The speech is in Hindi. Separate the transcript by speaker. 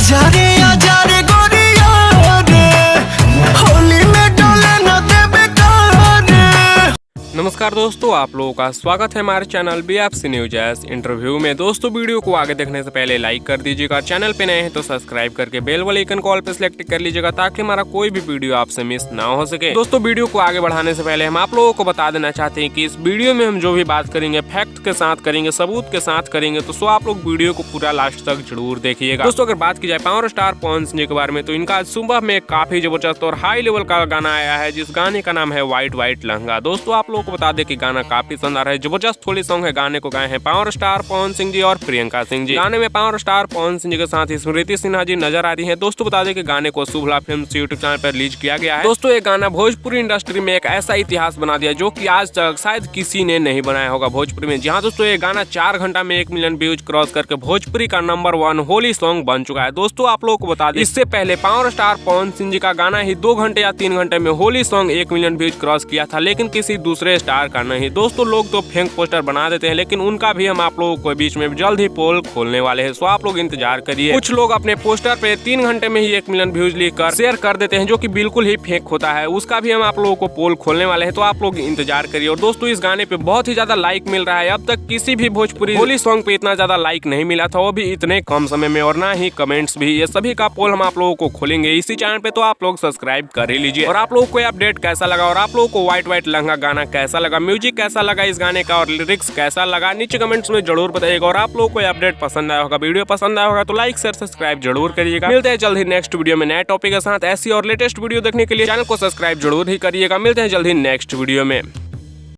Speaker 1: आजा रे गोरिया रे, होली में डोले न देबे रे।
Speaker 2: नमस्कार दोस्तों, आप लोगों का स्वागत है हमारे चैनल BFC न्यूज इंटरव्यू में। दोस्तों वीडियो को आगे देखने से पहले लाइक कर दीजिएगा, चैनल पे नए हैं तो सब्सक्राइब करके बेल वाले आइकन कॉल पे सिलेक्ट कर लीजिएगा ताकि हमारा कोई भी वीडियो आपसे मिस ना हो सके। दोस्तों वीडियो को आगे बढ़ाने से पहले हम आप लोगों को बता देना चाहते हैं कि इस वीडियो में हम जो भी बात करेंगे फैक्ट के साथ करेंगे, सबूत के साथ करेंगे, तो सो आप लोग वीडियो को पूरा लास्ट तक जरूर देखिएगा। दोस्तों अगर बात की जाए पावर स्टार पवन सिंह के बारे में, तो इनका सुबह में काफी जबरदस्त और हाई लेवल का गाना आया है, जिस गाने का नाम है व्हाइट व्हाइट लहंगा। दोस्तों आप लोगों को बता दें कि गाना काफी शानदार है, जबरदस्त होली सॉन्ग है। गाने को गाए हैं पावर स्टार पवन सिंह जी और प्रियंका सिंह जी। गाने में पावर स्टार पवन सिंह जी के साथ स्मृति सिन्हा जी नजर आ रही है। दोस्तों बता दें कि गाने को शुभ लाभ फिल्म्स यूट्यूब चैनल पर रिलीज किया गया है। दोस्तों ये गाना भोजपुरी इंडस्ट्री में एक ऐसा इतिहास बना दिया जो कि आज तक शायद किसी ने नहीं बनाया होगा भोजपुरी में। जहां दोस्तों ये गाना 4 घंटा में 1 मिलियन व्यूज क्रॉस करके भोजपुरी का नंबर 1 होली सॉन्ग बन चुका है। दोस्तों आप लोगों को बता दें इससे पहले पावर स्टार पवन सिंह जी का गाना ही 2 घंटे या 3 घंटे में Holi song 1 million views cross किया था, लेकिन किसी दूसरे स्टार का नहीं। दोस्तों लोग तो फेक पोस्टर बना देते हैं, लेकिन उनका भी हम आप लोगों को बीच में जल्द ही पोल खोलने वाले हैं, सो आप लोग इंतजार करिए। कुछ लोग अपने पोस्टर पे 3 घंटे में ही 1 मिलियन व्यूज लेकर शेयर कर देते हैं, जो कि बिल्कुल ही फेक होता है। उसका भी हम आप लोगों को पोल खोलने वाले हैं, तो आप लोग इंतजार करिए। और दोस्तों इस गाने पे बहुत ही ज्यादा लाइक मिल रहा है। अब तक किसी भी भोजपुरी होली सॉन्ग पे इतना ज्यादा लाइक नहीं मिला था, वो भी इतने कम समय में, और ना ही कमेंट्स भी। ये सभी का पोल हम आप लोगों को खोलेंगे इसी चैनल पे, तो आप लोग सब्सक्राइब कर ही लीजिए। और आप लोगों को अपडेट कैसा लगा और आप लोगों को व्हाइट व्हाइट लहंगा गाना कैसा लगा, म्यूजिक कैसा लगा इस गाने का और लिरिक्स कैसा लगा, नीचे कमेंट्स में जरूर बताइएगा। और आप लोगों को अपडेट पसंद आया होगा, वीडियो पसंद आया होगा, तो लाइक शेयर सब्सक्राइब जरूर करिएगा। मिलते हैं जल्द ही नेक्स्ट वीडियो में नए टॉपिक के साथ। ऐसी और लेटेस्ट वीडियो देखने के लिए चैनल को सब्सक्राइब जरूर ही करिएगा। मिलते हैं जल्द ही नेक्स्ट वीडियो में।